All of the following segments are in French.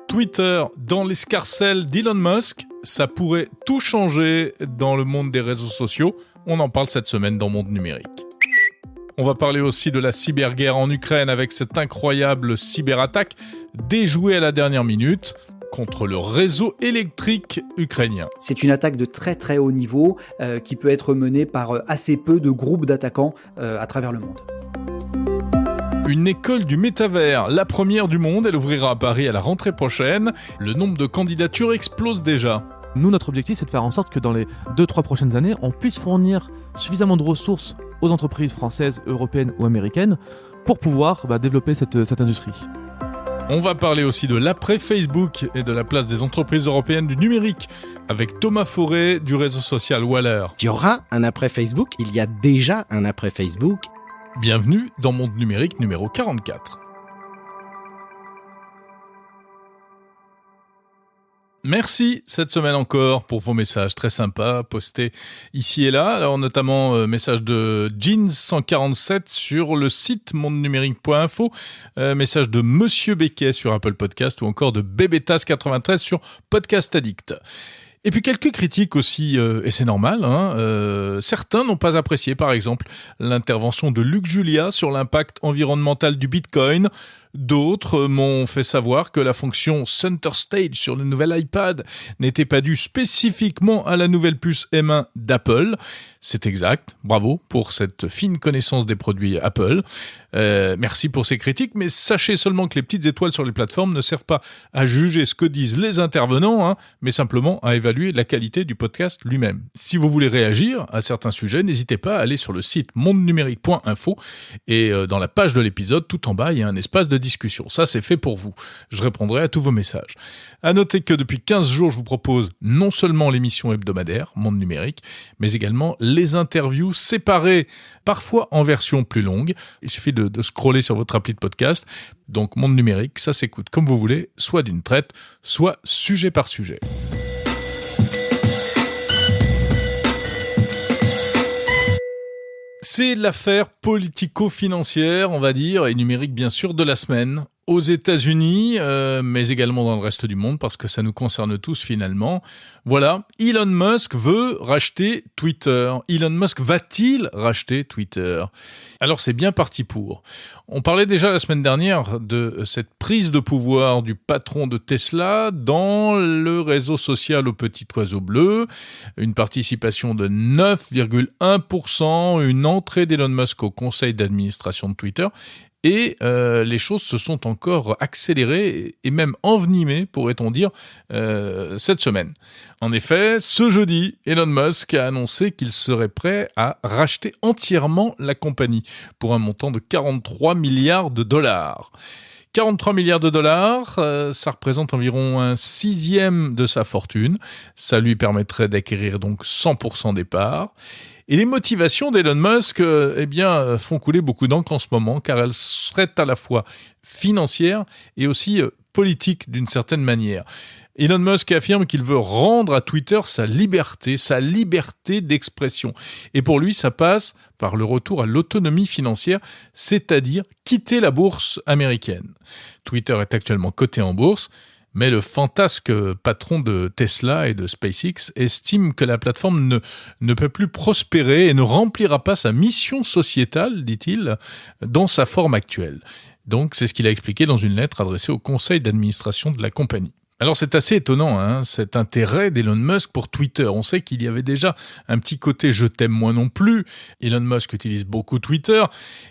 Twitter dans l'escarcelle d'Elon Musk, ça pourrait tout changer dans le monde des réseaux sociaux. On en parle cette semaine dans Monde Numérique. On va parler aussi de la cyberguerre en Ukraine avec cette incroyable cyberattaque déjouée à la dernière minute contre le réseau électrique ukrainien. C'est une attaque de très très haut niveau qui peut être menée par assez peu de groupes d'attaquants à travers le monde. Une école du métavers, la première du monde, elle ouvrira à Paris à la rentrée prochaine. Le nombre de candidatures explose déjà. Nous, notre objectif, c'est de faire en sorte que dans les 2-3 prochaines années, on puisse fournir suffisamment de ressources aux entreprises françaises, européennes ou américaines pour pouvoir développer cette industrie. On va parler aussi de l'après-Facebook et de la place des entreprises européennes du numérique avec Thomas Fauré du réseau social Waller. Il y aura un après-Facebook, il y a déjà un après-Facebook. Bienvenue dans Monde Numérique numéro 44. Merci cette semaine encore pour vos messages très sympas postés ici et là. Alors notamment message de Jeans147 sur le site mondenumérique.info, message de Monsieur Becquet sur Apple Podcast ou encore de Bébétas93 sur Podcast Addict. Et puis quelques critiques aussi, et c'est normal, certains n'ont pas apprécié par exemple l'intervention de Luc Julia sur l'impact environnemental du Bitcoin. D'autres m'ont fait savoir que la fonction Center Stage sur le nouvel iPad n'était pas due spécifiquement à la nouvelle puce M1 d'Apple. C'est exact, bravo pour cette fine connaissance des produits Apple. Merci pour ces critiques, mais sachez seulement que les petites étoiles sur les plateformes ne servent pas à juger ce que disent les intervenants, mais simplement à évaluer la qualité du podcast lui-même. Si vous voulez réagir à certains sujets, n'hésitez pas à aller sur le site mondenumérique.info et dans la page de l'épisode, tout en bas, il y a un espace de discussion. Ça, c'est fait pour vous. Je répondrai à tous vos messages. À noter que depuis 15 jours, je vous propose non seulement l'émission hebdomadaire, Monde Numérique, mais également les interviews séparées, parfois en version plus longue. Il suffit de scroller sur votre appli de podcast. Donc, Monde Numérique, ça s'écoute comme vous voulez, soit d'une traite, soit sujet par sujet. C'est l'affaire politico-financière, on va dire, et numérique bien sûr, de la semaine. Aux États-Unis, mais également dans le reste du monde, parce que ça nous concerne tous finalement. Voilà, Elon Musk veut racheter Twitter. Elon Musk va-t-il racheter Twitter ? Alors c'est bien parti pour. On parlait déjà la semaine dernière de cette prise de pouvoir du patron de Tesla dans le réseau social au petit oiseau bleu, une participation de 9,1%, une entrée d'Elon Musk au conseil d'administration de Twitter. Et les choses se sont encore accélérées et même envenimées, pourrait-on dire, cette semaine. En effet, ce jeudi, Elon Musk a annoncé qu'il serait prêt à racheter entièrement la compagnie pour un montant de 43 milliards de dollars. 43 milliards de dollars, ça représente environ un sixième de sa fortune. Ça lui permettrait d'acquérir donc 100% des parts. Et les motivations d'Elon Musk, font couler beaucoup d'encre en ce moment, car elles seraient à la fois financières et aussi politiques d'une certaine manière. Elon Musk affirme qu'il veut rendre à Twitter sa liberté d'expression. Et pour lui, ça passe par le retour à l'autonomie financière, c'est-à-dire quitter la bourse américaine. Twitter est actuellement coté en bourse, mais le fantasque patron de Tesla et de SpaceX estime que la plateforme ne peut plus prospérer et ne remplira pas sa mission sociétale, dit-il, dans sa forme actuelle. Donc, c'est ce qu'il a expliqué dans une lettre adressée au conseil d'administration de la compagnie. Alors c'est assez étonnant, cet intérêt d'Elon Musk pour Twitter. On sait qu'il y avait déjà un petit côté « je t'aime moi non plus ». Elon Musk utilise beaucoup Twitter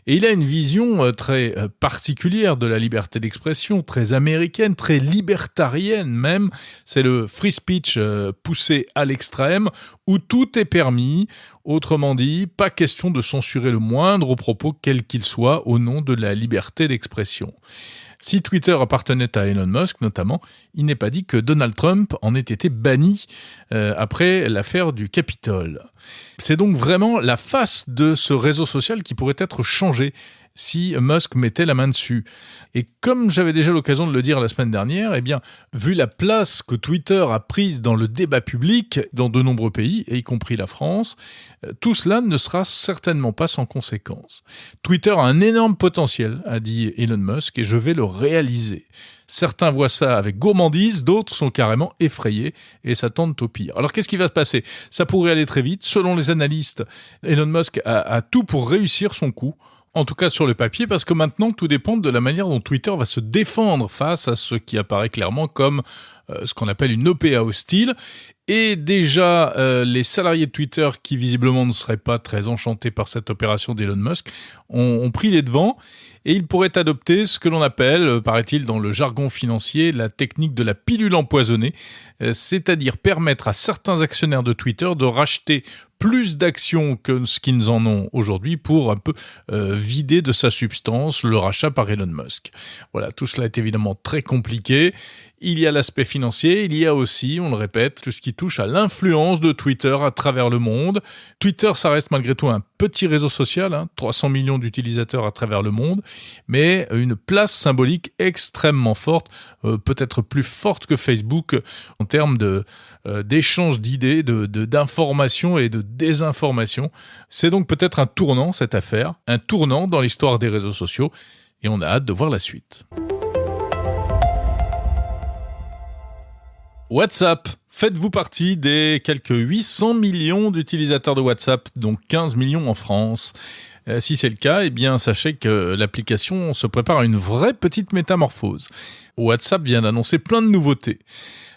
et il a une vision très particulière de la liberté d'expression, très américaine, très libertarienne même. C'est le free speech poussé à l'extrême où tout est permis. Autrement dit, pas question de censurer le moindre propos quel qu'il soit au nom de la liberté d'expression. Si Twitter appartenait à Elon Musk notamment, il n'est pas dit que Donald Trump en ait été banni après l'affaire du Capitole. C'est donc vraiment la face de ce réseau social qui pourrait être changée si Musk mettait la main dessus. Et comme j'avais déjà l'occasion de le dire la semaine dernière, eh bien, vu la place que Twitter a prise dans le débat public dans de nombreux pays, y compris la France, tout cela ne sera certainement pas sans conséquences. Twitter a un énorme potentiel, a dit Elon Musk, et je vais le réaliser. Certains voient ça avec gourmandise, d'autres sont carrément effrayés et s'attendent au pire. Alors qu'est-ce qui va se passer ? Ça pourrait aller très vite. Selon les analystes, Elon Musk a tout pour réussir son coup. En tout cas sur le papier, parce que maintenant tout dépend de la manière dont Twitter va se défendre face à ce qui apparaît clairement comme ce qu'on appelle une OPA hostile. Et déjà, les salariés de Twitter, qui visiblement ne seraient pas très enchantés par cette opération d'Elon Musk, ont pris les devants. Et ils pourraient adopter ce que l'on appelle, paraît-il dans le jargon financier, la technique de la pilule empoisonnée, c'est-à-dire permettre à certains actionnaires de Twitter de racheter plus d'actions que ce qu'ils en ont aujourd'hui pour un peu vider de sa substance le rachat par Elon Musk. Voilà, tout cela est évidemment très compliqué. Il y a l'aspect financier, il y a aussi, on le répète, tout ce qui touche à l'influence de Twitter à travers le monde. Twitter, ça reste malgré tout un petit réseau social, 300 millions d'utilisateurs à travers le monde, mais une place symbolique extrêmement forte, peut-être plus forte que Facebook en termes d'échange d'idées, d'informations et de désinformations. C'est donc peut-être un tournant, cette affaire, un tournant dans l'histoire des réseaux sociaux, et on a hâte de voir la suite. WhatsApp. Faites-vous partie des quelques 800 millions d'utilisateurs de WhatsApp, dont 15 millions en France ? Si c'est le cas, eh bien, sachez que l'application se prépare à une vraie petite métamorphose. WhatsApp vient d'annoncer plein de nouveautés.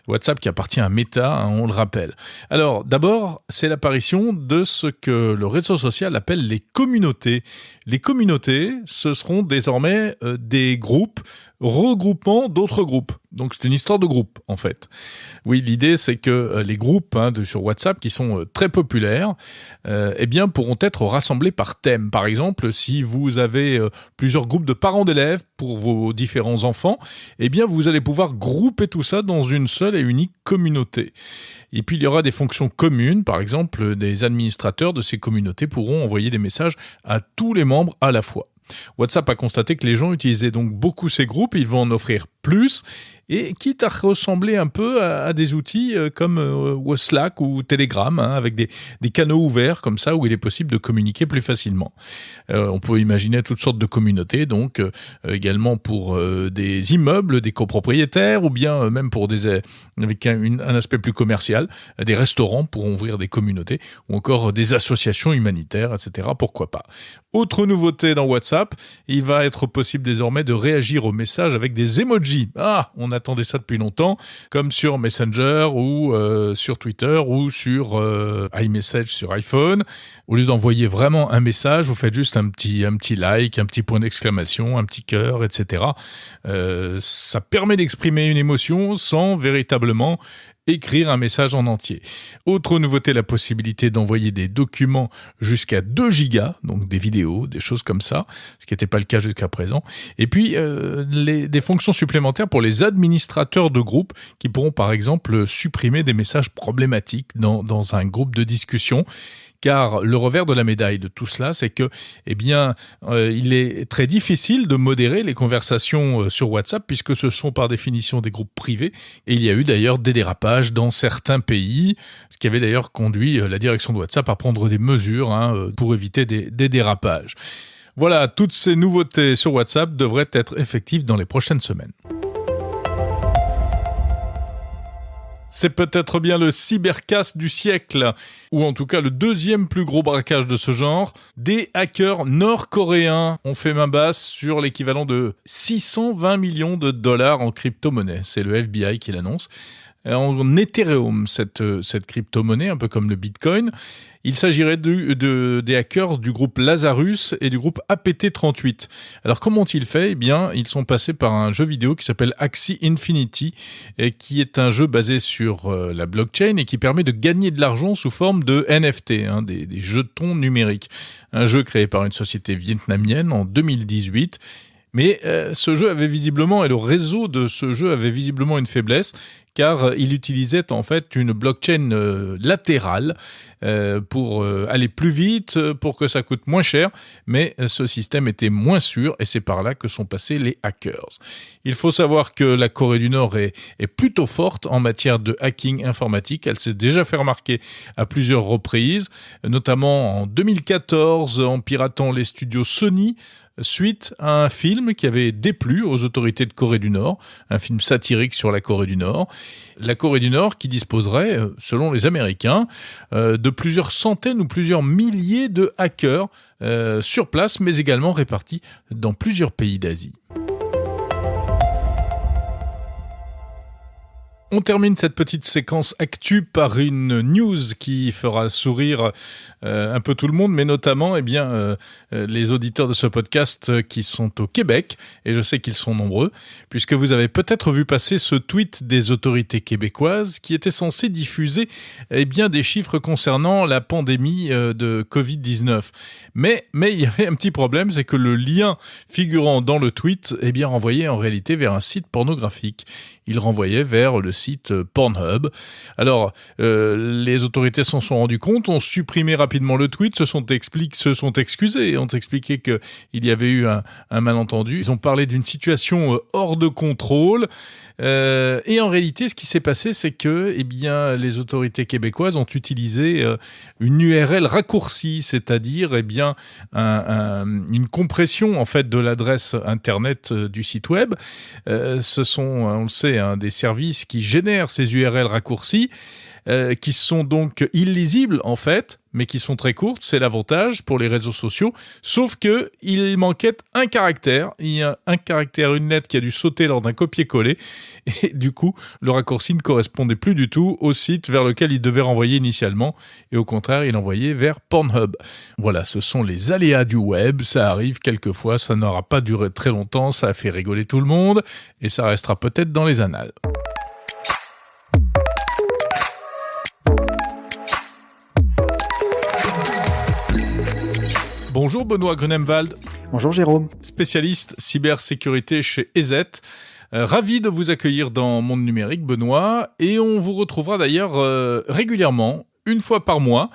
WhatsApp qui appartient à Meta, on le rappelle. Alors, d'abord, c'est l'apparition de ce que le réseau social appelle les communautés. Les communautés, ce seront désormais des groupes regroupant d'autres groupes. Donc, c'est une histoire de groupe, en fait. Oui, l'idée, c'est que les groupes sur WhatsApp, qui sont très populaires, eh bien, pourront être rassemblés par thème. Par exemple, si vous avez plusieurs groupes de parents d'élèves pour vos différents enfants, eh bien, vous allez pouvoir grouper tout ça dans une seule et unique communauté. Et puis, il y aura des fonctions communes. Par exemple, des administrateurs de ces communautés pourront envoyer des messages à tous les membres à la fois. WhatsApp a constaté que les gens utilisaient donc beaucoup ces groupes, ils vont en offrir plus, et quitte à ressembler un peu à des outils comme Slack ou Telegram, avec des canaux ouverts comme ça où il est possible de communiquer plus facilement. On peut imaginer toutes sortes de communautés, donc également pour des immeubles, des copropriétaires, ou bien même pour avec un aspect plus commercial, des restaurants pourront ouvrir des communautés, ou encore des associations humanitaires, etc. Pourquoi pas. Autre nouveauté dans WhatsApp, il va être possible désormais de réagir aux messages avec des emojis. Ah, on attendait ça depuis longtemps, comme sur Messenger ou sur Twitter ou sur iMessage sur iPhone. Au lieu d'envoyer vraiment un message, vous faites juste un petit like, un petit point d'exclamation, un petit cœur, etc. Ça permet d'exprimer une émotion sans véritablement écrire un message en entier. Autre nouveauté, la possibilité d'envoyer des documents jusqu'à 2 gigas, donc des vidéos, des choses comme ça, ce qui n'était pas le cas jusqu'à présent. Et puis, des fonctions supplémentaires pour les administrateurs de groupes qui pourront par exemple supprimer des messages problématiques dans un groupe de discussion. Car le revers de la médaille de tout cela, c'est que, il est très difficile de modérer les conversations sur WhatsApp puisque ce sont par définition des groupes privés. Et il y a eu d'ailleurs des dérapages dans certains pays, ce qui avait d'ailleurs conduit la direction de WhatsApp à prendre des mesures pour éviter des dérapages. Voilà, toutes ces nouveautés sur WhatsApp devraient être effectives dans les prochaines semaines. C'est peut-être bien le cybercasse du siècle, ou en tout cas le deuxième plus gros braquage de ce genre. Des hackers nord-coréens ont fait main basse sur l'équivalent de 620 millions de dollars en crypto-monnaie. C'est le FBI qui l'annonce. En Ethereum, cette crypto-monnaie, un peu comme le Bitcoin. Il s'agirait des hackers du groupe Lazarus et du groupe APT38. Alors comment ont-ils fait ? Eh bien, ils sont passés par un jeu vidéo qui s'appelle Axie Infinity, et qui est un jeu basé sur la blockchain et qui permet de gagner de l'argent sous forme de NFT, des jetons numériques. Un jeu créé par une société vietnamienne en 2018. Mais ce jeu avait visiblement, et le réseau de ce jeu avait visiblement une faiblesse, car il utilisait en fait une blockchain latérale pour aller plus vite, pour que ça coûte moins cher, mais ce système était moins sûr et c'est par là que sont passés les hackers. Il faut savoir que la Corée du Nord est plutôt forte en matière de hacking informatique. Elle s'est déjà fait remarquer à plusieurs reprises, notamment en 2014 en piratant les studios Sony suite à un film qui avait déplu aux autorités de Corée du Nord, un film satirique sur la Corée du Nord. La Corée du Nord qui disposerait, selon les Américains, de plusieurs centaines ou plusieurs milliers de hackers sur place, mais également répartis dans plusieurs pays d'Asie. On termine cette petite séquence actu par une news qui fera sourire un peu tout le monde, mais notamment les auditeurs de ce podcast qui sont au Québec, et je sais qu'ils sont nombreux, puisque vous avez peut-être vu passer ce tweet des autorités québécoises qui était censé diffuser des chiffres concernant la pandémie de Covid-19. Mais il y avait un petit problème, c'est que le lien figurant dans le tweet renvoyait en réalité vers un site pornographique. Il renvoyait vers le site Pornhub. Alors, les autorités s'en sont rendues compte, ont supprimé rapidement le tweet, se sont excusés et ont expliqué qu'il y avait eu un malentendu. Ils ont parlé d'une situation hors de contrôle. Et en réalité, ce qui s'est passé, c'est que les autorités québécoises ont utilisé une URL raccourcie, c'est-à-dire une compression en fait de l'adresse internet du site web. Ce sont, on le sait, des services qui génèrent ces URL raccourcis, qui sont donc illisibles en fait, mais qui sont très courtes, c'est l'avantage pour les réseaux sociaux, sauf que il manquait un caractère, il y a un caractère, une lettre qui a dû sauter lors d'un copier-coller, et du coup, le raccourci ne correspondait plus du tout au site vers lequel il devait renvoyer initialement, et au contraire, il envoyait vers Pornhub. Voilà, ce sont les aléas du web, ça arrive quelquefois, ça n'aura pas duré très longtemps, ça a fait rigoler tout le monde, et ça restera peut-être dans les annales. Bonjour Benoît Grunemwald. Bonjour Jérôme. Spécialiste cybersécurité chez EZ. Ravi de vous accueillir dans Monde Numérique, Benoît. Et on vous retrouvera d'ailleurs régulièrement, une fois par mois,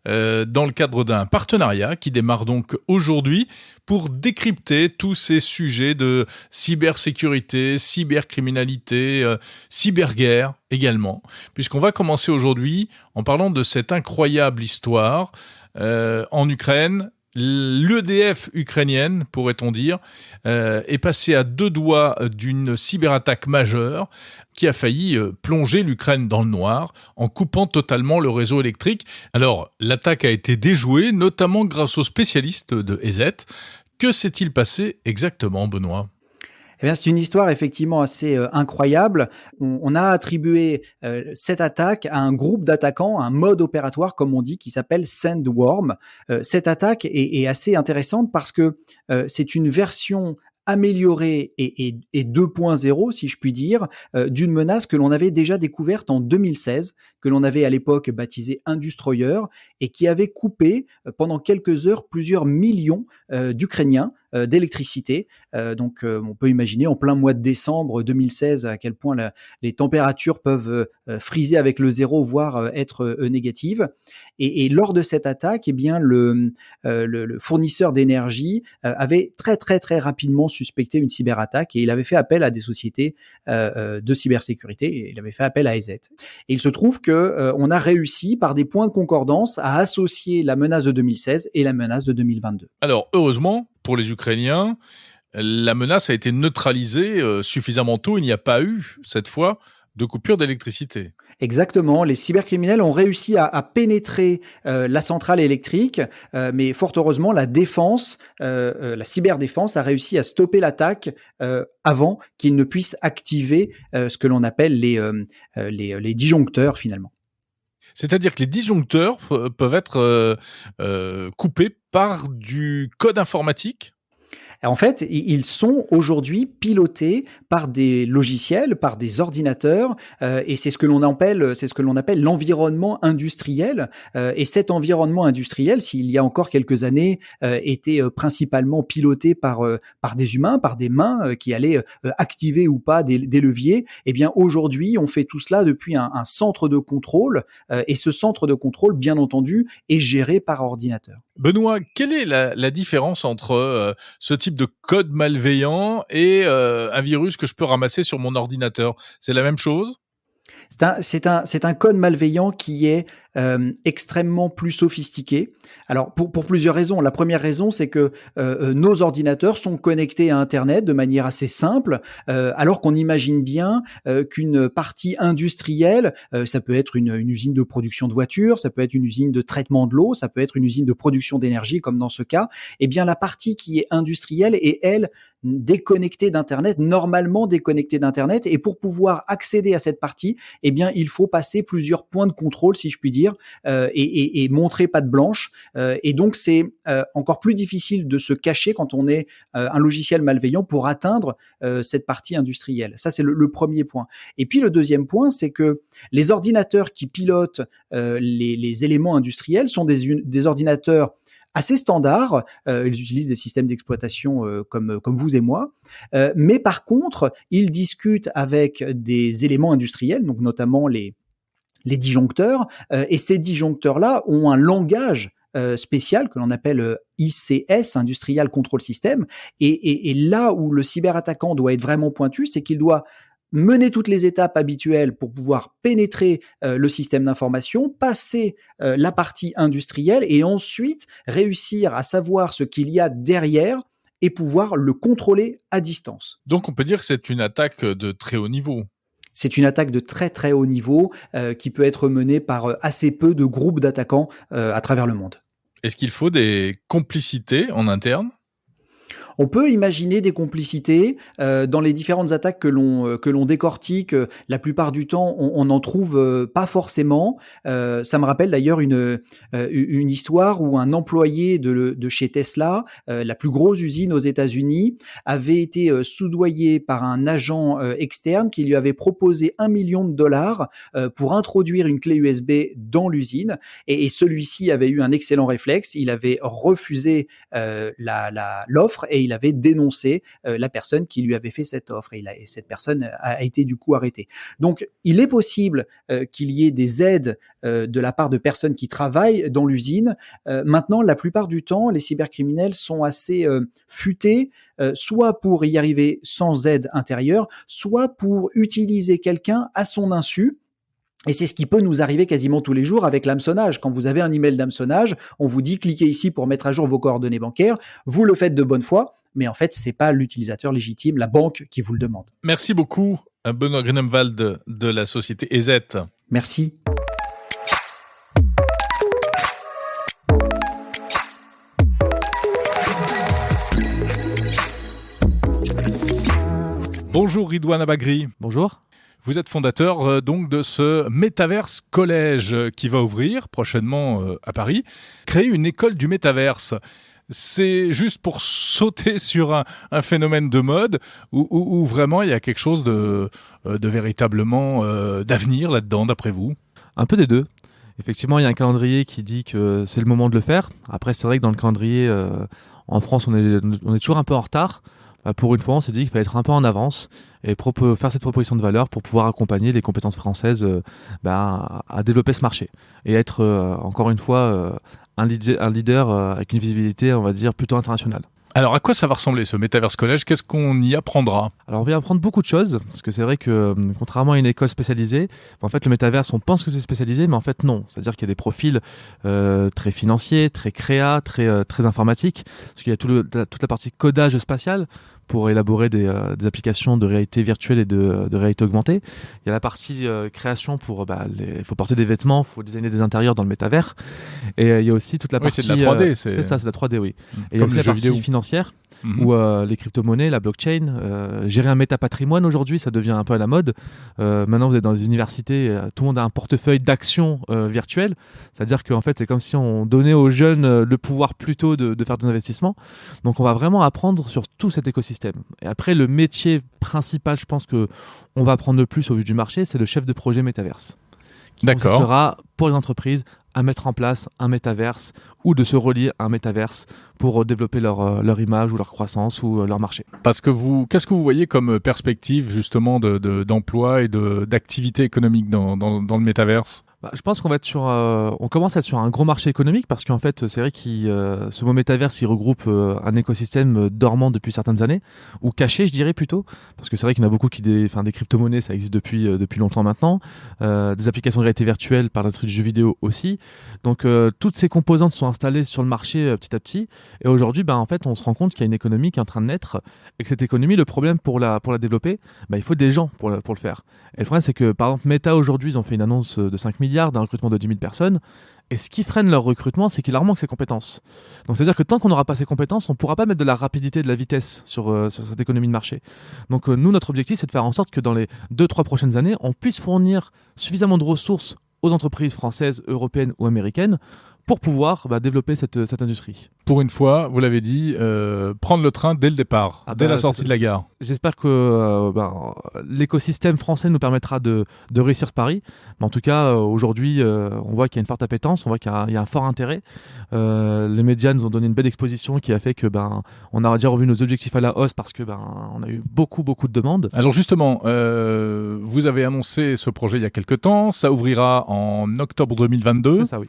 dans le cadre d'un partenariat qui démarre donc aujourd'hui pour décrypter tous ces sujets de cybersécurité, cybercriminalité, cyberguerre également. Puisqu'on va commencer aujourd'hui en parlant de cette incroyable histoire en Ukraine. L'EDF ukrainienne, pourrait-on dire, est passée à deux doigts d'une cyberattaque majeure qui a failli plonger l'Ukraine dans le noir en coupant totalement le réseau électrique. Alors, l'attaque a été déjouée, notamment grâce aux spécialistes de EZ. Que s'est-il passé exactement, Benoît ? C'est une histoire effectivement assez incroyable. On a attribué cette attaque à un groupe d'attaquants, un mode opératoire comme on dit, qui s'appelle Sandworm. Cette attaque est assez intéressante parce que c'est une version améliorée et 2.0, si je puis dire, d'une menace que l'on avait déjà découverte en 2016, que l'on avait à l'époque baptisée Industroyer, et qui avait coupé pendant quelques heures plusieurs millions d'Ukrainiens d'électricité. Donc on peut imaginer en plein mois de décembre 2016 à quel point les températures peuvent friser avec le zéro, voire être négatives. Et lors de cette attaque, le fournisseur d'énergie avait très très très rapidement suspecté une cyberattaque et il avait fait appel à des sociétés de cybersécurité et il avait fait appel à EZ. Et il se trouve que on a réussi par des points de concordance à associer la menace de 2016 et la menace de 2022. Alors heureusement pour les Ukrainiens, la menace a été neutralisée suffisamment tôt. Il n'y a pas eu cette fois de coupure d'électricité. Exactement, les cybercriminels ont réussi à pénétrer la centrale électrique, mais fort heureusement, la défense, la cyberdéfense a réussi à stopper l'attaque avant qu'ils ne puissent activer ce que l'on appelle les disjoncteurs finalement. C'est-à-dire que les disjoncteurs peuvent être coupés par du code informatique ? En fait, ils sont aujourd'hui pilotés par des logiciels, par des ordinateurs, et c'est ce que l'on appelle l'environnement industriel. Et cet environnement industriel, s'il y a encore quelques années, était principalement piloté par des humains, par des mains qui allaient activer ou pas des leviers. Eh bien, aujourd'hui, on fait tout cela depuis un centre de contrôle, et ce centre de contrôle, bien entendu, est géré par ordinateur. Benoît, quelle est la différence entre ce type de code malveillant et un virus que je peux ramasser sur mon ordinateur? C'est la même chose? C'est un code malveillant qui est extrêmement plus sophistiqué. Alors pour plusieurs raisons. La première raison, c'est que nos ordinateurs sont connectés à Internet de manière assez simple, alors qu'on imagine bien qu'une partie industrielle, ça peut être une usine de production de voitures, ça peut être une usine de traitement de l'eau, ça peut être une usine de production d'énergie, comme dans ce cas. Eh bien, la partie qui est industrielle est, elle, déconnectée d'Internet, normalement déconnectée d'Internet. Et pour pouvoir accéder à cette partie, eh bien, il faut passer plusieurs points de contrôle, si je puis dire, et montrer patte blanche. Et donc, c'est encore plus difficile de se cacher quand on est un logiciel malveillant pour atteindre cette partie industrielle. Ça, c'est le premier point. Et puis, le deuxième point, c'est que les ordinateurs qui pilotent les éléments industriels sont des ordinateurs assez standards. Ils utilisent des systèmes d'exploitation comme vous et moi. Mais par contre, ils discutent avec des éléments industriels, donc notamment les disjoncteurs. Et ces disjoncteurs-là ont un langage spécial que l'on appelle ICS, Industrial Control System. Et là où le cyberattaquant doit être vraiment pointu, c'est qu'il doit mener toutes les étapes habituelles pour pouvoir pénétrer le système d'information, passer la partie industrielle et ensuite réussir à savoir ce qu'il y a derrière et pouvoir le contrôler à distance. Donc on peut dire que c'est une attaque de très haut niveau. C'est une attaque de très très haut niveau qui peut être menée par assez peu de groupes d'attaquants à travers le monde. Est-ce qu'il faut des complicités en interne ? On peut imaginer des complicités dans les différentes attaques que l'on décortique. La plupart du temps, on n'en trouve pas forcément. Ça me rappelle d'ailleurs une histoire où un employé de chez Tesla, la plus grosse usine aux États-Unis, avait été soudoyé par un agent externe qui lui avait proposé $1 million pour introduire une clé USB dans l'usine. Et celui-ci avait eu un excellent réflexe. Il avait refusé l'offre et il avait dénoncé la personne qui lui avait fait cette offre et cette personne a été du coup arrêtée. Donc, il est possible qu'il y ait des aides de la part de personnes qui travaillent dans l'usine. Maintenant, la plupart du temps, les cybercriminels sont assez futés, soit pour y arriver sans aide intérieure, soit pour utiliser quelqu'un à son insu. Et c'est ce qui peut nous arriver quasiment tous les jours avec l'hameçonnage. Quand vous avez un email d'hameçonnage, on vous dit cliquez ici pour mettre à jour vos coordonnées bancaires. Vous le faites de bonne foi, mais en fait, c'est pas l'utilisateur légitime, la banque qui vous le demande. Merci beaucoup, Benoît Grunemwald de la société EZ. Merci. Bonjour Ridwan Abagri. Bonjour. Vous êtes fondateur donc de ce Metaverse Collège qui va ouvrir prochainement à Paris. Créer une école du Metaverse, c'est juste pour sauter sur un phénomène de mode ou vraiment il y a quelque chose de véritablement d'avenir là-dedans d'après vous ? Un peu des deux. Effectivement, il y a un calendrier qui dit que c'est le moment de le faire. Après, c'est vrai que dans le calendrier, en France, on est toujours un peu en retard. Pour une fois, on s'est dit qu'il fallait être un peu en avance et faire cette proposition de valeur pour pouvoir accompagner les compétences françaises à développer ce marché et être, encore une fois, un leader avec une visibilité, on va dire, plutôt internationale. Alors, à quoi ça va ressembler ce Metaverse Collège ? Qu'est-ce qu'on y apprendra ? Alors, on va y apprendre beaucoup de choses, parce que c'est vrai que, contrairement à une école spécialisée, en fait, le Metaverse, on pense que c'est spécialisé, mais en fait, non. C'est-à-dire qu'il y a des profils très financiers, très créa, très informatiques, parce qu'il y a toute la partie codage spatial pour élaborer des applications de réalité virtuelle et de réalité augmentée. Il y a la partie création pour il faut porter des vêtements, il faut designer des intérieurs dans le métavers. Et il y a aussi toute la partie... c'est de la 3D. C'est ça, c'est de la 3D, oui. Et il y a Comme aussi les la jeux partie vidéo. financière, où les crypto-monnaies, la blockchain, gérer un métapatrimoine aujourd'hui, ça devient un peu à la mode. Maintenant, vous êtes dans les universités, tout le monde a un portefeuille d'actions virtuelles. C'est-à-dire qu'en fait, c'est comme si on donnait aux jeunes le pouvoir plutôt de faire des investissements. Donc, on va vraiment apprendre sur tout cet écosystème. Et après, le métier principal, je pense que on va apprendre le plus au vu du marché, c'est le chef de projet métaverse. Qui consistera pour les entreprises à mettre en place un métaverse ou de se relier à un métaverse pour développer leur image ou leur croissance ou leur marché. Parce que qu'est-ce que vous voyez comme perspective justement d'emploi et d'activité économique dans le métaverse ? Je pense qu'on va être on commence à être sur un gros marché économique parce qu'en fait, c'est vrai que ce mot métaverse, il regroupe un écosystème dormant depuis certaines années, ou caché, je dirais plutôt, parce que c'est vrai qu'il y en a beaucoup des crypto-monnaies, ça existe depuis longtemps maintenant, des applications de réalité virtuelle par l'industrie du jeu vidéo aussi. Donc, toutes ces composantes sont installées sur le marché petit à petit. Et aujourd'hui, en fait, on se rend compte qu'il y a une économie qui est en train de naître et que cette économie, le problème pour la développer, il faut des gens pour le faire. Et le problème, c'est que par exemple, Meta aujourd'hui, ils ont fait une annonce de 5 milliards d'un recrutement de 10 000 personnes. Et ce qui freine leur recrutement, c'est qu'il leur manque ces compétences. Donc, c'est-à-dire que tant qu'on n'aura pas ces compétences, on ne pourra pas mettre de la rapidité et de la vitesse sur cette économie de marché. Donc, nous, notre objectif, c'est de faire en sorte que dans les 2-3 prochaines années, on puisse fournir suffisamment de ressources aux entreprises françaises, européennes ou américaines pour pouvoir développer cette industrie. Pour une fois, vous l'avez dit, prendre le train dès le départ, dès la sortie de la gare. J'espère que l'écosystème français nous permettra de réussir ce pari. Mais en tout cas, aujourd'hui, on voit qu'il y a une forte appétence, on voit qu'il y a un fort intérêt. Les médias nous ont donné une belle exposition qui a fait que on a déjà revu nos objectifs à la hausse parce que on a eu beaucoup de demandes. Alors justement, vous avez annoncé ce projet il y a quelques temps, ça ouvrira en octobre 2022. C'est ça, oui.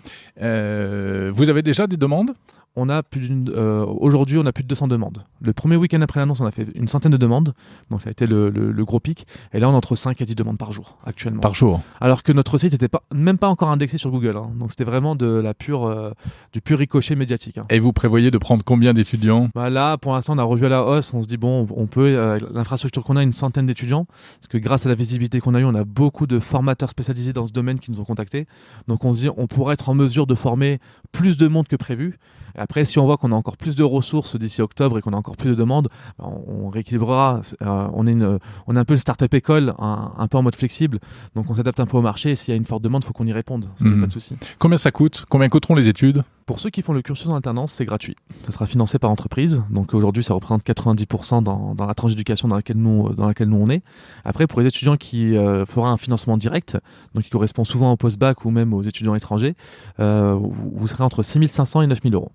Vous avez déjà des demandes ? Aujourd'hui, on a plus de 200 demandes. Le premier week-end après l'annonce, on a fait une centaine de demandes. Donc, ça a été le gros pic. Et là, on est entre 5 et 10 demandes par jour, actuellement. Par jour. Alors que notre site n'était même pas encore indexé sur Google. Donc, c'était vraiment du pur ricochet médiatique. Et vous prévoyez de prendre combien d'étudiants ? Là, pour l'instant, on a revu à la hausse. On se dit, on peut, l'infrastructure qu'on a, une centaine d'étudiants. Parce que grâce à la visibilité qu'on a eue, on a beaucoup de formateurs spécialisés dans ce domaine qui nous ont contactés. Donc, on se dit, on pourrait être en mesure de former plus de monde que prévu. Et après, si on voit qu'on a encore plus de ressources d'ici octobre et qu'on a encore plus de demandes, on rééquilibrera. On est un peu une start-up école, un peu en mode flexible. Donc, on s'adapte un peu au marché. Et s'il y a une forte demande, il faut qu'on y réponde. Ça n'est pas de souci. Combien ça coûte ? Combien coûteront les études ? Pour ceux qui font le cursus en alternance, c'est gratuit. Ça sera financé par entreprise. Donc aujourd'hui, ça représente 90% dans la tranche d'éducation dans laquelle nous on est. Après, pour les étudiants qui fera un financement direct, donc qui correspond souvent au post-bac ou même aux étudiants étrangers, vous serez entre 6 500 et 9 000 euros.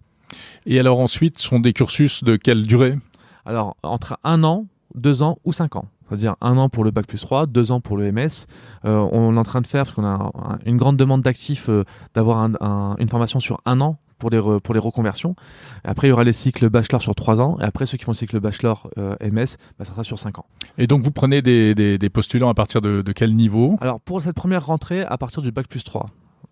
Et alors ensuite, ce sont des cursus de quelle durée ? Alors, entre 1 an, 2 ans ou 5 ans. C'est-à-dire 1 an pour le Bac plus 3, 2 ans pour le MS. On est en train de faire, parce qu'on a une grande demande d'actifs, d'avoir une formation sur 1 an pour les reconversions. Et après, il y aura les cycles bachelor sur 3 ans. Et après, ceux qui font le cycle bachelor MS, ça sera sur 5 ans. Et donc, vous prenez des postulants à partir de quel niveau ? Alors, pour cette première rentrée, à partir du Bac plus 3.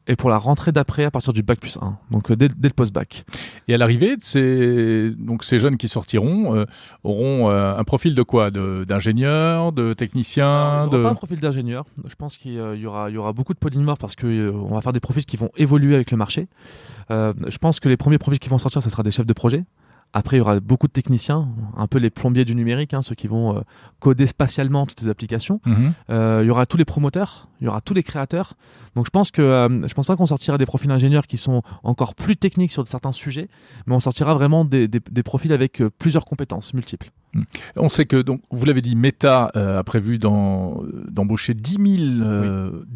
Et pour la rentrée d'après, à partir du Bac plus 1, donc dès le post-bac. Et à l'arrivée, ces jeunes qui sortiront auront un profil de quoi ? D'ingénieur, de technicien ? Pas un profil d'ingénieur. Je pense qu'il y aura beaucoup de polymorphes parce qu'on va faire des profils qui vont évoluer avec le marché. Je pense que les premiers profils qui vont sortir, ce sera des chefs de projet. Après, il y aura beaucoup de techniciens, un peu les plombiers du numérique, ceux qui vont coder spatialement toutes ces applications. Il y aura tous les promoteurs, il y aura tous les créateurs. Donc, je pense pas qu'on sortira des profils ingénieurs qui sont encore plus techniques sur certains sujets, mais on sortira vraiment des profils avec plusieurs compétences multiples. On sait que, donc, vous l'avez dit, Meta a prévu d'embaucher 10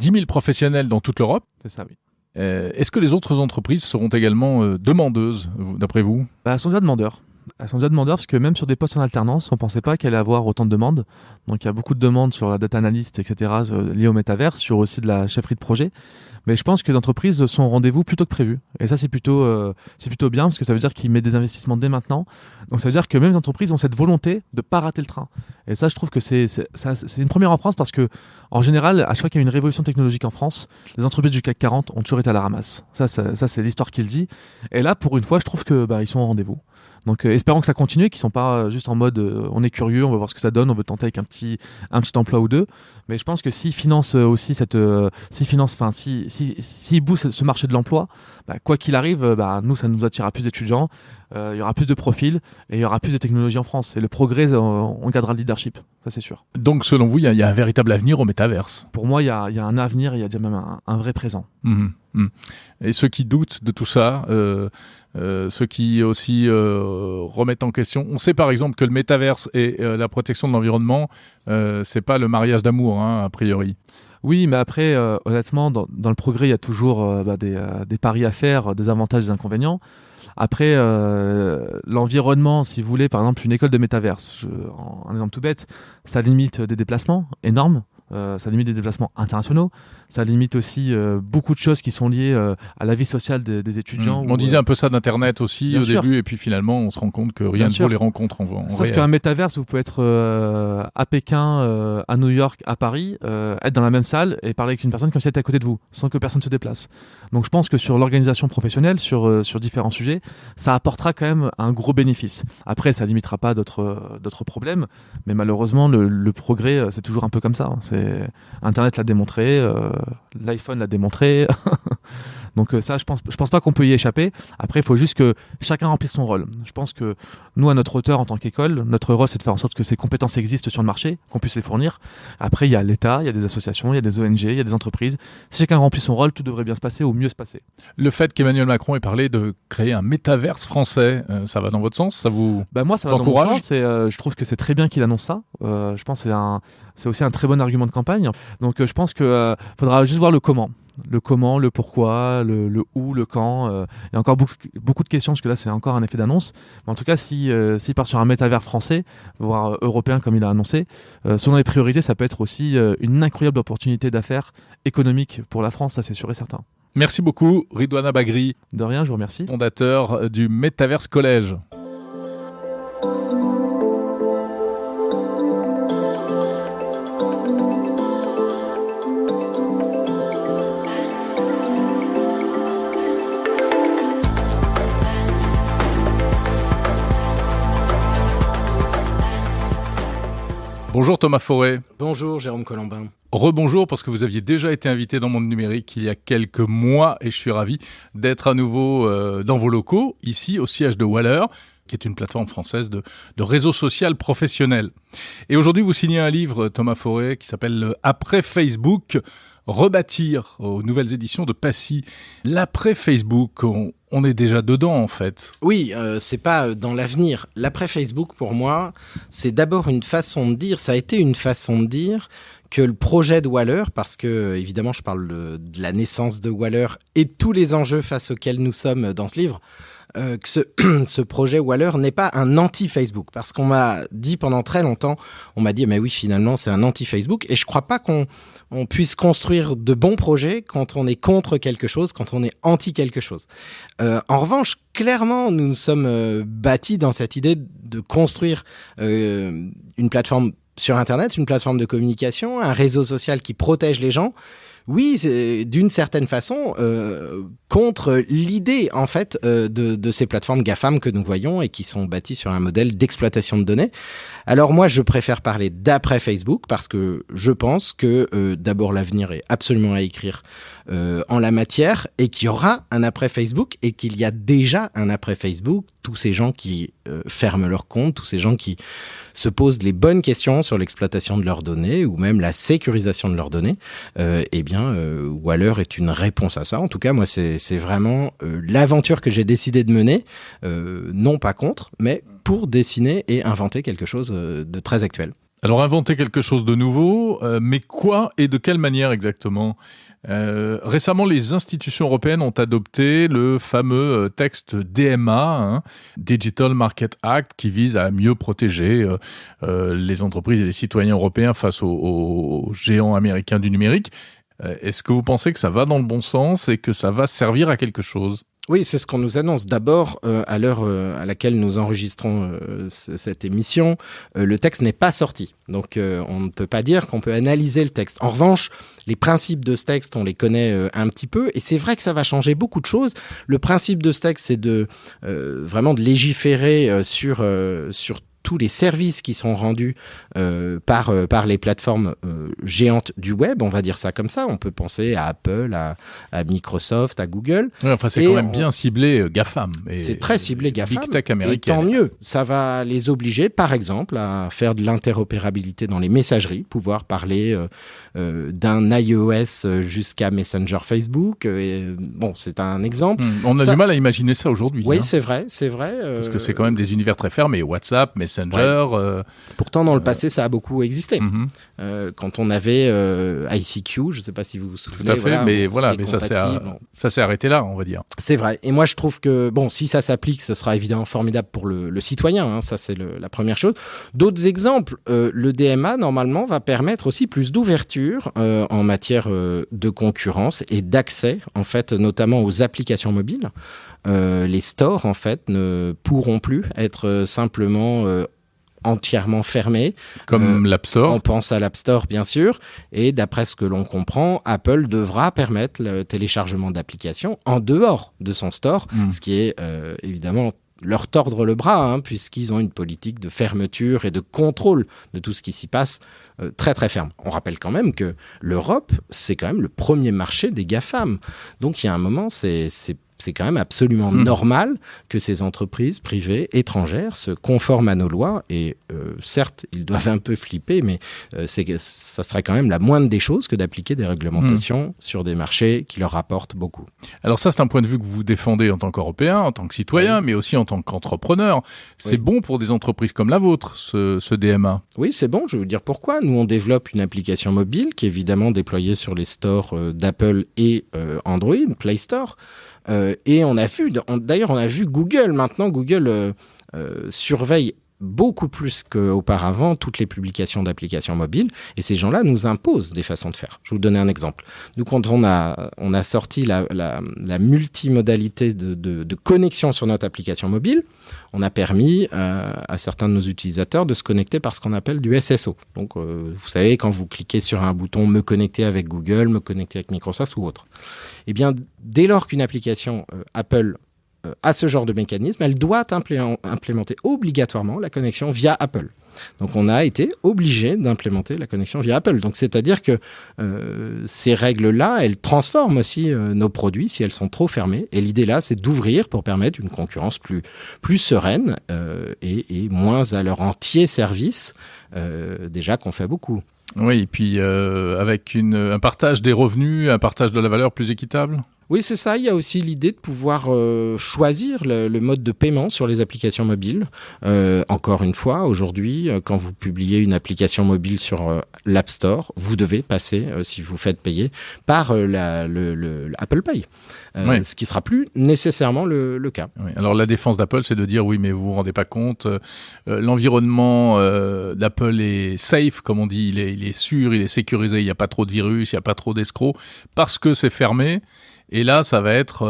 000 professionnels dans toute l'Europe. C'est ça, oui. Est-ce que les autres entreprises seront également demandeuses, d'après vous ? Elles sont déjà demandeurs. Elles sont déjà demandeurs parce que même sur des postes en alternance, on ne pensait pas qu'il allait avoir autant de demandes. Donc il y a beaucoup de demandes sur la data analyst, etc., liées au métavers, sur aussi de la chefferie de projet. Mais je pense que les entreprises sont au rendez-vous plutôt que prévu. Et ça, c'est plutôt bien parce que ça veut dire qu'ils mettent des investissements dès maintenant. Donc ça veut dire que même les entreprises ont cette volonté de ne pas rater le train. Et ça, je trouve que c'est une première en France parce que, en général, à chaque fois qu'il y a une révolution technologique en France, les entreprises du CAC 40 ont toujours été à la ramasse. Ça c'est l'histoire qui le dit. Et là, pour une fois, je trouve que ils sont au rendez-vous. Donc espérons que ça continue, qu'ils sont pas juste en mode on est curieux, on va voir ce que ça donne, on veut tenter avec un petit emploi ou deux. Mais je pense que s'ils financent aussi s'ils boostent ce marché de l'emploi, quoi qu'il arrive, nous ça nous attirera plus d'étudiants, il y aura plus de profils et il y aura plus de technologies en France. Et le progrès, on gardera le leadership, ça c'est sûr. Donc selon vous, il y a un véritable avenir au métaverse? Pour moi, il y a un avenir, il y a déjà même un vrai présent. Et ceux qui doutent de tout ça, ceux qui aussi remettent en question, on sait par exemple que le métaverse et la protection de l'environnement, c'est pas le mariage d'amour, a priori. Oui, mais après, honnêtement, dans le progrès, il y a toujours des paris à faire, des avantages et des inconvénients. Après, l'environnement, si vous voulez, par exemple, une école de métaverse, un exemple tout bête, ça limite des déplacements énormes. Ça limite des déplacements internationaux, ça limite aussi beaucoup de choses qui sont liées à la vie sociale des étudiants. On disait un peu ça d'Internet aussi au début, et puis finalement on se rend compte que rien ne vaut les rencontres en Sauf réel. qu'un métaverse, vous pouvez être à Pékin, à New York, à Paris, être dans la même salle et parler avec une personne comme si elle était à côté de vous, sans que personne se déplace. Donc je pense que sur l'organisation professionnelle, sur différents sujets, ça apportera quand même un gros bénéfice. Après, ça limitera pas d'autres problèmes, mais malheureusement le progrès, c'est toujours un peu comme ça. Internet l'a démontré, l'iPhone l'a démontré. Donc ça, je pense pas qu'on peut y échapper. Après, il faut juste que chacun remplisse son rôle. Je pense que nous, à notre hauteur, en tant qu'école, notre rôle, c'est de faire en sorte que ces compétences existent sur le marché, qu'on puisse les fournir. Après, il y a l'État, il y a des associations, il y a des ONG, il y a des entreprises. Si chacun remplit son rôle, tout devrait bien se passer ou mieux se passer. Le fait qu'Emmanuel Macron ait parlé de créer un métaverse français, ça va dans votre sens? Ça vous moi, ça va dans mon sens. Je trouve que c'est très bien qu'il annonce ça. Je pense que c'est aussi un très bon argument de campagne. Donc, je pense qu'il faudra juste voir le comment. Le comment, le pourquoi, le où, le quand. Il y a encore beaucoup de questions, parce que là, c'est encore un effet d'annonce. Mais en tout cas, s'il part sur un métavers français, voire européen, comme il a annoncé, selon les priorités, ça peut être aussi une incroyable opportunité d'affaires économiques pour la France, ça c'est sûr et certain. Merci beaucoup, Ridwana Bagri. De rien, je vous remercie. Fondateur du Metaverse Collège. Bonjour Thomas Forêt. Bonjour Jérôme Colombin. Rebonjour, parce que vous aviez déjà été invité dans Monde Numérique il y a quelques mois et je suis ravi d'être à nouveau dans vos locaux, ici au siège de Waller, qui est une plateforme française de réseau social professionnel. Et aujourd'hui, vous signez un livre, Thomas Forêt, qui s'appelle « Après Facebook, rebâtir » aux nouvelles éditions de Passy. L'après Facebook, on est déjà dedans en fait. Oui, c'est pas dans l'avenir. L'après Facebook, pour moi, c'est d'abord une façon de dire, ça a été une façon de dire que le projet de Waller, parce que évidemment je parle de la naissance de Waller et de tous les enjeux face auxquels nous sommes dans ce livre, que ce projet Waller n'est pas un anti-Facebook, parce qu'on m'a dit pendant très longtemps, on m'a dit mais oui finalement c'est un anti-Facebook, et je crois pas qu'on puisse construire de bons projets quand on est contre quelque chose, quand on est anti quelque chose. En revanche, clairement nous nous sommes bâtis dans cette idée de construire une plateforme sur Internet, une plateforme de communication, un réseau social qui protège les gens. Oui, c'est d'une certaine façon contre l'idée en fait de ces plateformes GAFAM que nous voyons et qui sont bâties sur un modèle d'exploitation de données. Alors moi, je préfère parler d'après Facebook parce que je pense que d'abord l'avenir est absolument à écrire en la matière et qu'il y aura un après Facebook et qu'il y a déjà un après Facebook. Tous ces gens qui ferment leurs comptes, tous ces gens qui se posent les bonnes questions sur l'exploitation de leurs données ou même la sécurisation de leurs données, Waller est une réponse à ça. En tout cas, moi, c'est vraiment l'aventure que j'ai décidé de mener, non pas contre, mais pour dessiner et inventer quelque chose de très actuel. Alors, inventer quelque chose de nouveau, mais quoi et de quelle manière exactement ? Récemment, les institutions européennes ont adopté le fameux texte DMA, Digital Market Act, qui vise à mieux protéger les entreprises et les citoyens européens face aux géants américains du numérique. Est-ce que vous pensez que ça va dans le bon sens et que ça va servir à quelque chose ? Oui, c'est ce qu'on nous annonce. D'abord, à l'heure à laquelle nous enregistrons cette émission, le texte n'est pas sorti. Donc, on ne peut pas dire qu'on peut analyser le texte. En revanche, les principes de ce texte, on les connaît un petit peu. Et c'est vrai que ça va changer beaucoup de choses. Le principe de ce texte, c'est vraiment de légiférer sur tous les services qui sont rendus par les plateformes géantes du web, on va dire ça comme ça. On peut penser à Apple, à Microsoft, à Google. Ouais, enfin, c'est quand même bien ciblé GAFAM. C'est très ciblé GAFAM. Big Tech américaine. Et tant mieux. Ça va les obliger, par exemple, à faire de l'interopérabilité dans les messageries, pouvoir parler d'un iOS jusqu'à Messenger Facebook. Bon, c'est un exemple. On a du mal à imaginer ça aujourd'hui. Oui, hein. c'est vrai. Parce que c'est quand même des univers très fermés. WhatsApp, Messenger. Ouais. Pourtant, dans le passé, ça a beaucoup existé. Quand on avait ICQ, je ne sais pas si vous vous souvenez. Tout à fait, mais ça s'est arrêté là, on va dire. C'est vrai. Et moi, je trouve que, bon, si ça s'applique, ce sera évidemment formidable pour le citoyen. Hein, ça, c'est la première chose. D'autres exemples, le DMA, normalement, va permettre aussi plus d'ouverture en matière de concurrence et d'accès, en fait, notamment aux applications mobiles. Les stores, en fait, ne pourront plus être simplement entièrement fermés. Comme l'App Store. On pense à l'App Store, bien sûr. Et d'après ce que l'on comprend, Apple devra permettre le téléchargement d'applications en dehors de son store, ce qui est évidemment leur tordre le bras, hein, puisqu'ils ont une politique de fermeture et de contrôle de tout ce qui s'y passe très très ferme. On rappelle quand même que l'Europe, c'est quand même le premier marché des GAFAM. Donc il y a un moment, c'est quand même absolument normal que ces entreprises privées étrangères se conforment à nos lois. Et certes, ils doivent un peu flipper, mais ça serait quand même la moindre des choses que d'appliquer des réglementations sur des marchés qui leur rapportent beaucoup. Alors ça, c'est un point de vue que vous défendez en tant qu'Européen, en tant que citoyen, mais aussi en tant qu'entrepreneur. C'est bon pour des entreprises comme la vôtre, ce DMA. Oui, c'est bon. Je vais vous dire pourquoi. Nous, on développe une application mobile qui est évidemment déployée sur les stores d'Apple et Android, Play Store. Et on a vu Google. Maintenant, Google surveille beaucoup plus qu'auparavant toutes les publications d'applications mobiles. Et ces gens-là nous imposent des façons de faire. Je vais vous donner un exemple. Nous, quand on a sorti la multimodalité de connexion sur notre application mobile, on a permis à certains de nos utilisateurs de se connecter par ce qu'on appelle du SSO. Donc, vous savez, quand vous cliquez sur un bouton « Me connecter avec Google »,« Me connecter avec Microsoft » ou autre. Eh bien, dès lors qu'une application Apple a ce genre de mécanisme, elle doit implémenter obligatoirement la connexion via Apple. Donc, on a été obligé d'implémenter la connexion via Apple. Donc, c'est-à-dire que ces règles-là, elles transforment aussi nos produits si elles sont trop fermées. Et l'idée là, c'est d'ouvrir pour permettre une concurrence plus sereine et moins à leur entier service, déjà qu'on fait beaucoup. Oui, et puis avec un partage des revenus, un partage de la valeur plus équitable. Oui, c'est ça. Il y a aussi l'idée de pouvoir choisir le mode de paiement sur les applications mobiles. Encore une fois, aujourd'hui, quand vous publiez une application mobile sur l'App Store, vous devez passer, si vous faites payer, par le Apple Pay. Ce qui sera plus nécessairement le cas. Oui. Alors la défense d'Apple, c'est de dire oui, mais vous vous rendez pas compte, l'environnement d'Apple est safe, comme on dit, il est sûr, il est sécurisé, il n'y a pas trop de virus, il n'y a pas trop d'escrocs, parce que c'est fermé. Et là, ça va être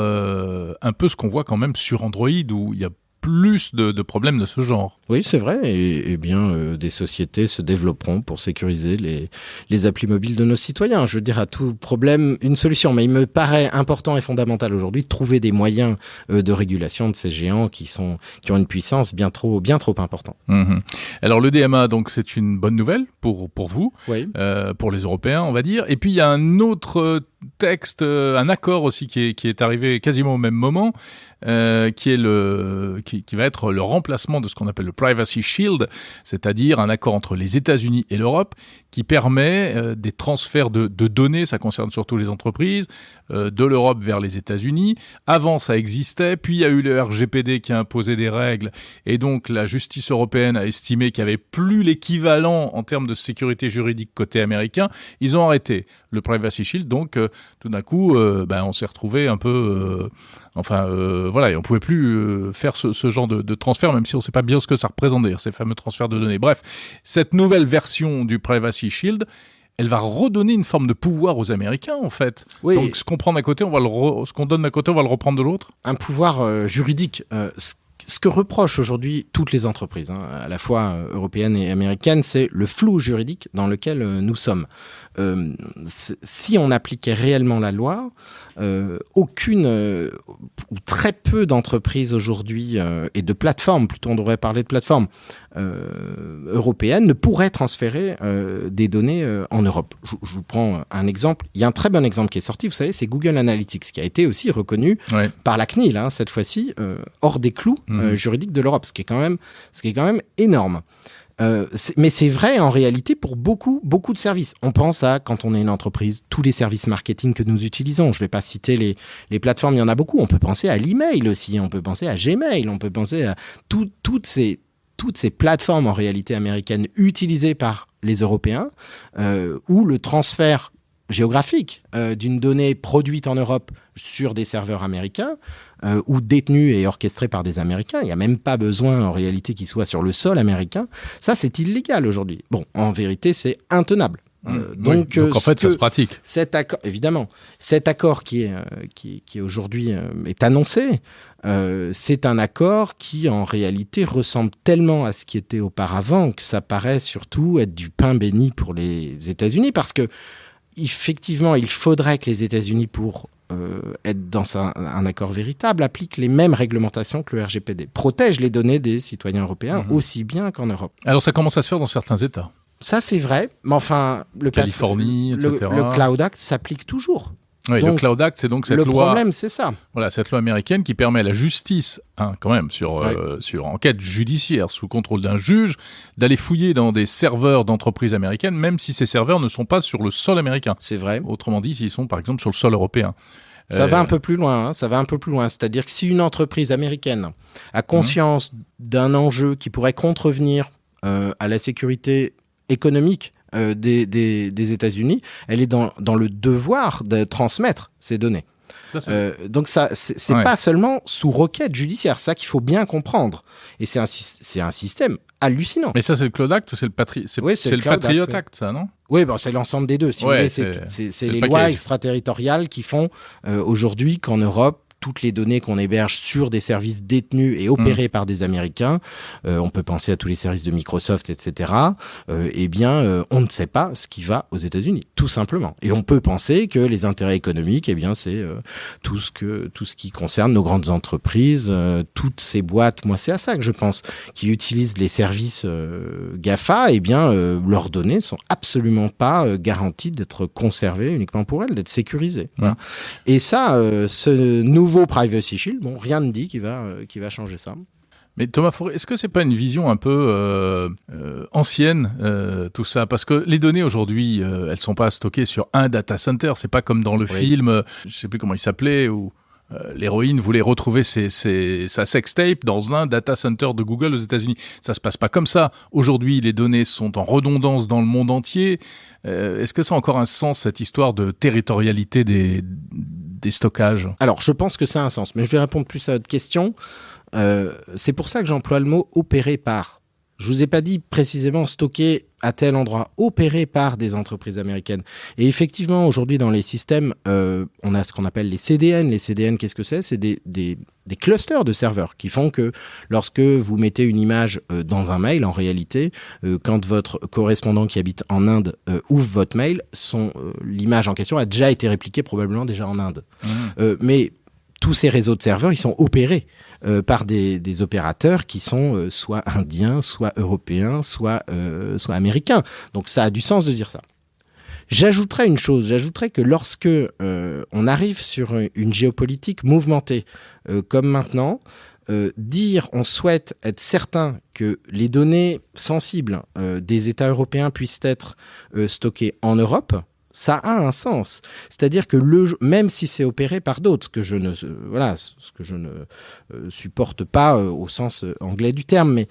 un peu ce qu'on voit quand même sur Android, où il y a plus de problèmes de ce genre. Oui, c'est vrai. Et bien, des sociétés se développeront pour sécuriser les applis mobiles de nos citoyens. Je veux dire, à tout problème, une solution. Mais il me paraît important et fondamental aujourd'hui de trouver des moyens de régulation de ces géants qui ont une puissance bien trop importante. Alors, le DMA, donc, c'est une bonne nouvelle pour vous, oui. Pour les Européens, on va dire. Et puis, il y a un autre texte, un accord aussi qui est arrivé quasiment au même moment, qui va être le remplacement de ce qu'on appelle le Privacy Shield, c'est-à-dire un accord entre les États-Unis et l'Europe qui permet des transferts de données, ça concerne surtout les entreprises, de l'Europe vers les États-Unis. Avant, ça existait, puis il y a eu le RGPD qui a imposé des règles, et donc la justice européenne a estimé qu'il n'y avait plus l'équivalent en termes de sécurité juridique côté américain. Ils ont arrêté le Privacy Shield, donc tout d'un coup, on s'est retrouvé un peu... voilà, et on pouvait plus faire ce genre de transfert, même si on ne sait pas bien ce que ça représente d'ailleurs, ces fameux transferts de données. Bref, cette nouvelle version du Privacy Shield elle va redonner une forme de pouvoir aux Américains, en fait. Oui. Donc, ce qu'on prend d'un côté, ce qu'on donne d'un côté, on va le reprendre de l'autre. Un pouvoir juridique. Ce que reprochent aujourd'hui toutes les entreprises, à la fois européennes et américaines, c'est le flou juridique dans lequel nous sommes. Si on appliquait réellement la loi, aucune ou très peu d'entreprises aujourd'hui et de plateformes, plutôt on devrait parler de plateformes européennes, ne pourraient transférer des données en Europe. Je vous prends un exemple. Il y a un très bon exemple qui est sorti, vous savez, c'est Google Analytics, qui a été aussi reconnu par la CNIL, cette fois-ci, hors des clous juridiques de l'Europe, ce qui est quand même énorme. Mais c'est vrai en réalité pour beaucoup de services. On pense à, quand on est une entreprise, tous les services marketing que nous utilisons. Je ne vais pas citer les plateformes, il y en a beaucoup. On peut penser à l'email aussi, on peut penser à Gmail, on peut penser à toutes ces plateformes en réalité américaines utilisées par les Européens, où le transfert géographique d'une donnée produite en Europe sur des serveurs américains ou détenue et orchestrée par des Américains. Il n'y a même pas besoin en réalité qu'il soit sur le sol américain. Ça, c'est illégal aujourd'hui. Bon, en vérité, c'est intenable. Donc en fait, ça se pratique. Cet accord, évidemment, cet accord qui aujourd'hui est annoncé, c'est un accord qui en réalité ressemble tellement à ce qui était auparavant que ça paraît surtout être du pain béni pour les États-Unis, parce que effectivement, il faudrait que les États-Unis, pour être dans un accord véritable, appliquent les mêmes réglementations que le RGPD, protègent les données des citoyens européens aussi bien qu'en Europe. Alors ça commence à se faire dans certains États. Ça, c'est vrai, mais enfin, Californie, etc. Le Cloud Act s'applique toujours. Oui, donc, le Cloud Act, c'est donc cette loi. Le problème, c'est ça. Voilà, cette loi américaine qui permet à la justice, quand même, sur enquête judiciaire, sous contrôle d'un juge, d'aller fouiller dans des serveurs d'entreprises américaines, même si ces serveurs ne sont pas sur le sol américain. C'est vrai. Autrement dit, s'ils sont, par exemple, sur le sol européen. Ça va un peu plus loin. C'est-à-dire que si une entreprise américaine a conscience d'un enjeu qui pourrait contrevenir à la sécurité économique des États-Unis, elle est dans le devoir de transmettre ces données. Donc ça, c'est pas seulement sous requête judiciaire, ça qu'il faut bien comprendre. Et c'est un système hallucinant. Mais ça, c'est le Cloud Act ou c'est le Patriot Act, ça, non? Oui, c'est l'ensemble des deux. Si vous voulez, c'est les lois extraterritoriales qui font aujourd'hui qu'en Europe, toutes les données qu'on héberge sur des services détenus et opérés par des Américains, on peut penser à tous les services de Microsoft, etc., on ne sait pas ce qui va aux États-Unis, tout simplement. Et on peut penser que les intérêts économiques, c'est tout ce qui concerne nos grandes entreprises, toutes ces boîtes, moi c'est à ça que je pense, qui utilisent les services GAFA, leurs données sont absolument pas garanties d'être conservées uniquement pour elles, d'être sécurisées. Voilà. Et ça, ce nouveau Privacy Shield, rien ne dit qu'il va changer ça. Mais Thomas Fauré, est-ce que c'est pas une vision un peu ancienne, tout ça? Parce que les données aujourd'hui, elles sont pas stockées sur un data center. C'est pas comme dans le film, je sais plus comment il s'appelait, où l'héroïne voulait retrouver sa sextape dans un data center de Google aux États-Unis. Ça se passe pas comme ça. Aujourd'hui, les données sont en redondance dans le monde entier. Est-ce que ça a encore un sens, cette histoire de territorialité des stockages? Alors, je pense que ça a un sens, mais je vais répondre plus à votre question. C'est pour ça que j'emploie le mot « opéré par ». Je vous ai pas dit précisément stocké à tel endroit, opéré par des entreprises américaines. Et effectivement, aujourd'hui, dans les systèmes, on a ce qu'on appelle les CDN. Les CDN, qu'est-ce que c'est? C'est des clusters de serveurs qui font que lorsque vous mettez une image dans un mail, en réalité, quand votre correspondant qui habite en Inde ouvre votre mail, l'image en question a déjà été répliquée probablement déjà en Inde. Mais tous ces réseaux de serveurs, ils sont opérés par des opérateurs qui sont soit indiens, soit européens, soit américains. Donc ça a du sens de dire ça. J'ajouterais une chose, que lorsque on arrive sur une géopolitique mouvementée comme maintenant, dire on souhaite être certain que les données sensibles des États européens puissent être stockées en Europe, ça a un sens. C'est-à-dire que même si c'est opéré par d'autres, ce que je ne supporte pas au sens anglais du terme, mais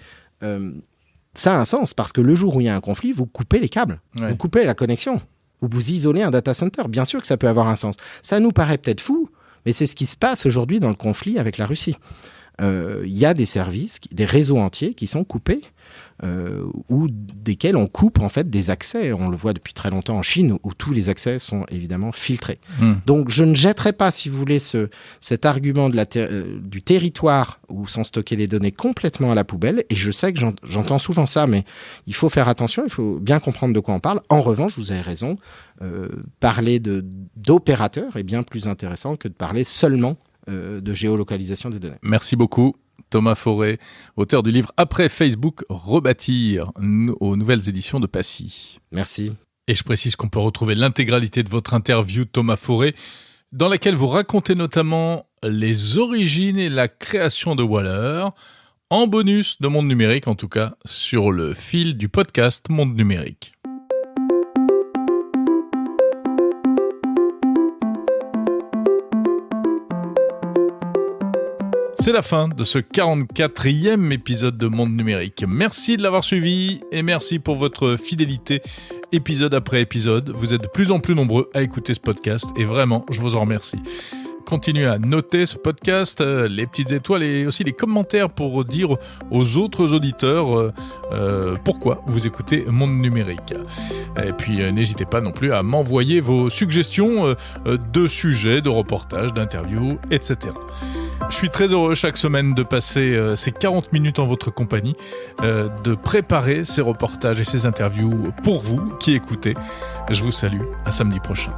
ça a un sens parce que le jour où il y a un conflit, vous coupez les câbles, vous coupez la connexion, vous isolez un data center. Bien sûr que ça peut avoir un sens. Ça nous paraît peut-être fou, mais c'est ce qui se passe aujourd'hui dans le conflit avec la Russie. Il y a des services, des réseaux entiers qui sont coupés ou desquels on coupe en fait des accès. On le voit depuis très longtemps en Chine où tous les accès sont évidemment filtrés. Donc je ne jetterai pas, si vous voulez, cet argument du territoire où sont stockées les données complètement à la poubelle. Et je sais que j'entends souvent ça, mais il faut faire attention, il faut bien comprendre de quoi on parle. En revanche, vous avez raison, parler d'opérateurs est bien plus intéressant que de parler seulement de géolocalisation des données. Merci beaucoup. Thomas Forêt, auteur du livre Après Facebook, rebâtir, aux nouvelles éditions de Passy. Merci. Et je précise qu'on peut retrouver l'intégralité de votre interview, Thomas Forêt, dans laquelle vous racontez notamment les origines et la création de Waller, en bonus de Monde Numérique, en tout cas, sur le fil du podcast Monde Numérique. C'est la fin de ce 44e épisode de Monde Numérique. Merci de l'avoir suivi et merci pour votre fidélité épisode après épisode. Vous êtes de plus en plus nombreux à écouter ce podcast et vraiment, je vous en remercie. Continuez à noter ce podcast, les petites étoiles et aussi les commentaires pour dire aux autres auditeurs pourquoi vous écoutez Monde Numérique. Et puis n'hésitez pas non plus à m'envoyer vos suggestions de sujets, de reportages, d'interviews, etc. Je suis très heureux chaque semaine de passer ces 40 minutes en votre compagnie, de préparer ces reportages et ces interviews pour vous qui écoutez. Je vous salue, à samedi prochain.